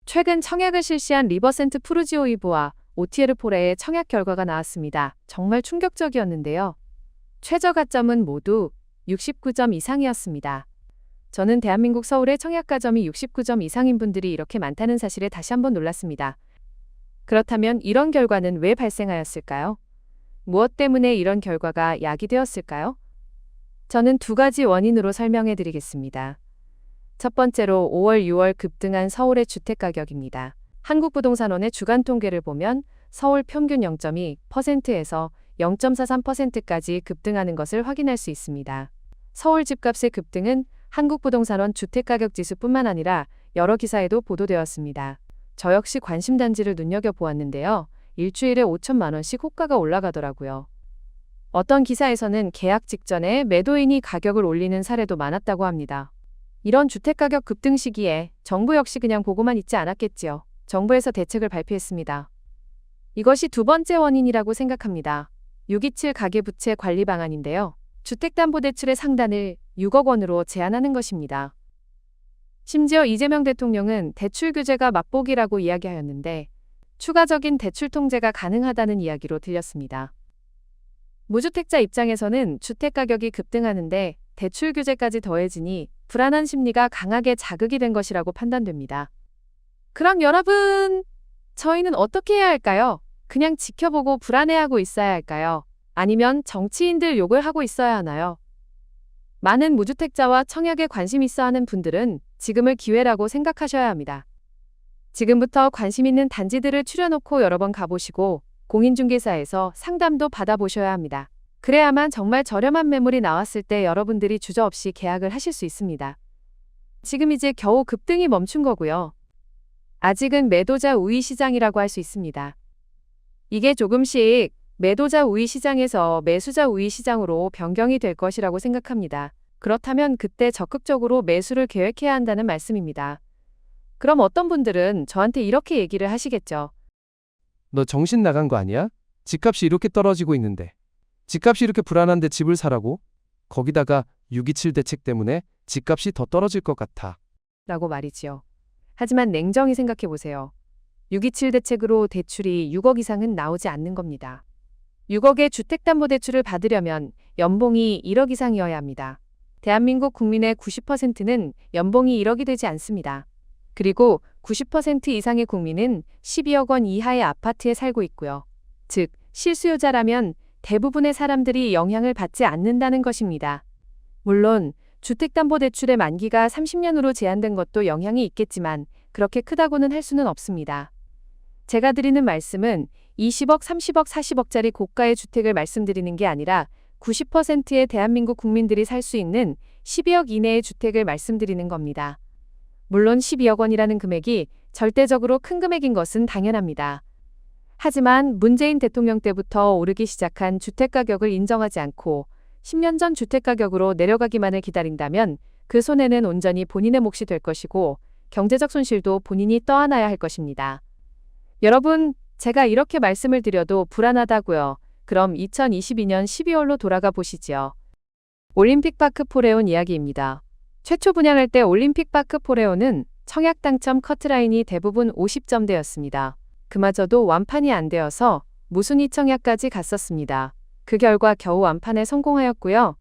최근 청약을 실시한 리버센트 푸르지오이브와 오티에르 포레의 청약 결과가 나왔습니다. 정말 충격적이었는데요. 최저 가점은 모두 69점 이상이었습니다. 저는 대한민국 서울의 청약 가점이 69점 이상인 분들이 이렇게 많다는 사실에 다시 한번 놀랐습니다. 그렇다면 이런 결과는 왜 발생하였을까요? 무엇 때문에 이런 결과가 야기되었을까요? 저는 두 가지 원인으로 설명해 드리겠습니다. 첫 번째로 5월, 6월 급등한 서울의 주택가격입니다. 한국부동산원의 주간 통계를 보면 서울 평균 0.2%에서 0.43%까지 급등하는 것을 확인할 수 있습니다. 서울 집값의 급등은 한국부동산원 주택가격지수뿐만 아니라 여러 기사에도 보도되었습니다. 저 역시 관심단지를 눈여겨보았는데요. 일주일에 5천만 원씩 호가가 올라가더라고요. 어떤 기사에서는 계약 직전에 매도인이 가격을 올리는 사례도 많았다고 합니다. 이런 주택가격 급등 시기에 정부 역시 그냥 보고만 있지 않았겠지요. 정부에서 대책을 발표했습니다. 이것이 두 번째 원인이라고 생각합니다. 627 가계부채 관리 방안인데요. 주택담보대출의 상단을 6억 원으로 제한하는 것입니다. 심지어 이재명 대통령은 대출 규제가 맛보기라고 이야기하였는데 추가적인 대출 통제가 가능하다는 이야기로 들렸습니다. 무주택자 입장에서는 주택가격이 급등하는데 대출 규제까지 더해지니 불안한 심리가 강하게 자극이 된 것이라고 판단됩니다. 그럼 여러분, 저희는 어떻게 해야 할까요? 그냥 지켜보고 불안해하고 있어야 할까요? 아니면 정치인들 욕을 하고 있어야 하나요? 많은 무주택자와 청약에 관심 있어 하는 분들은 지금을 기회라고 생각하셔야 합니다. 지금부터 관심 있는 단지들을 추려놓고 여러 번 가보시고 공인중개사에서 상담도 받아보셔야 합니다. 그래야만 정말 저렴한 매물이 나왔을 때 여러분들이 주저없이 계약을 하실 수 있습니다. 지금 이제 겨우 급등이 멈춘 거고요. 아직은 매도자 우위 시장이라고 할 수 있습니다. 이게 조금씩 매도자 우위 시장에서 매수자 우위 시장으로 변경이 될 것이라고 생각합니다. 그렇다면 그때 적극적으로 매수를 계획해야 한다는 말씀입니다. 그럼 어떤 분들은 저한테 이렇게 얘기를 하시겠죠. 너 정신 나간 거 아니야? 집값이 이렇게 떨어지고 있는데. 집값이 이렇게 불안한데 집을 사라고? 거기다가 627 대책 때문에 집값이 더 떨어질 것 같아. 라고 말이지요. 하지만 냉정히 생각해 보세요. 627 대책으로 대출이 6억 이상은 나오지 않는 겁니다. 6억의 주택담보대출을 받으려면 연봉이 1억 이상이어야 합니다. 대한민국 국민의 90%는 연봉이 1억이 되지 않습니다. 그리고 90% 이상의 국민은 12억 원 이하의 아파트에 살고 있고요. 즉, 실수요자라면 대부분의 사람들이 영향을 받지 않는다는 것입니다. 물론 주택담보대출의 만기가 30년으로 제한된 것도 영향이 있겠지만 그렇게 크다고는 할 수는 없습니다. 제가 드리는 말씀은 20억, 30억, 40억짜리 고가의 주택을 말씀드리는 게 아니라 90%의 대한민국 국민들이 살 수 있는 12억 이내의 주택을 말씀드리는 겁니다. 물론 12억 원이라는 금액이 절대적으로 큰 금액인 것은 당연합니다. 하지만 문재인 대통령 때부터 오르기 시작한 주택가격을 인정하지 않고 10년 전 주택가격으로 내려가기만을 기다린다면 그 손해는 온전히 본인의 몫이 될 것이고 경제적 손실도 본인이 떠안아야 할 것입니다. 여러분, 제가 이렇게 말씀을 드려도 불안하다고요. 그럼 2022년 12월로 돌아가 보시지요. 올림픽파크 포레온 이야기입니다. 최초 분양할 때 올림픽파크 포레온은 청약 당첨 커트라인이 대부분 50점대였습니다. 그마저도 완판이 안 되어서 무순위 청약까지 갔었습니다. 그 결과 겨우 완판에 성공하였고요.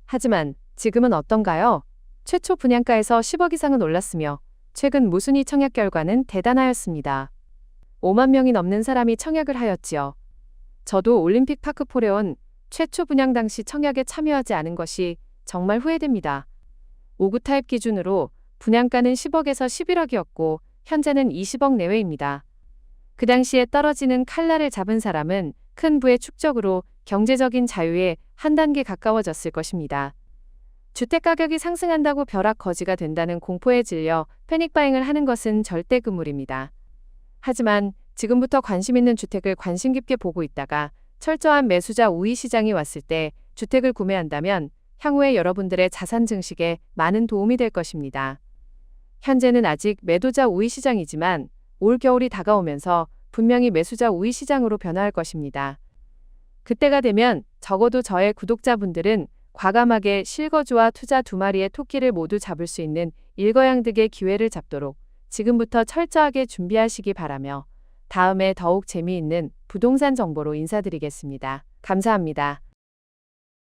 하지만 지금은 어떤가요? 최초 분양가에서 10억 이상은 올랐으며 최근 무순위 청약 결과는 대단하였습니다. 5만 명이 넘는 사람이 청약을 하였지요. 저도 올림픽파크 포레온 최초 분양 당시 청약에 참여하지 않은 것이 정말 후회됩니다. 5구 타입 기준으로 분양가는 10억에서 11억이었고 현재는 20억 내외입니다. 그 당시에 떨어지는 칼날을 잡은 사람은 큰 부의 축적으로 경제적인 자유에 한 단계 가까워졌을 것입니다. 주택가격이 상승한다고 벼락거지가 된다는 공포에 질려 패닉바잉을 하는 것은 절대 금물입니다. 하지만 지금부터 관심 있는 주택을 관심 깊게 보고 있다가 철저한 매수자 우위 시장이 왔을 때 주택을 구매한다면 향후에 여러분들의 자산 증식에 많은 도움이 될 것입니다. 현재는 아직 매도자 우위 시장이지만 올 겨울이 다가오면서 분명히 매수자 우위 시장으로 변화할 것입니다. 그때가 되면 적어도 저의 구독자분들은 과감하게 실거주와 투자 두 마리의 토끼를 모두 잡을 수 있는 일거양득의 기회를 잡도록 지금부터 철저하게 준비하시기 바라며 다음에 더욱 재미있는 부동산 정보로 인사드리겠습니다. 감사합니다.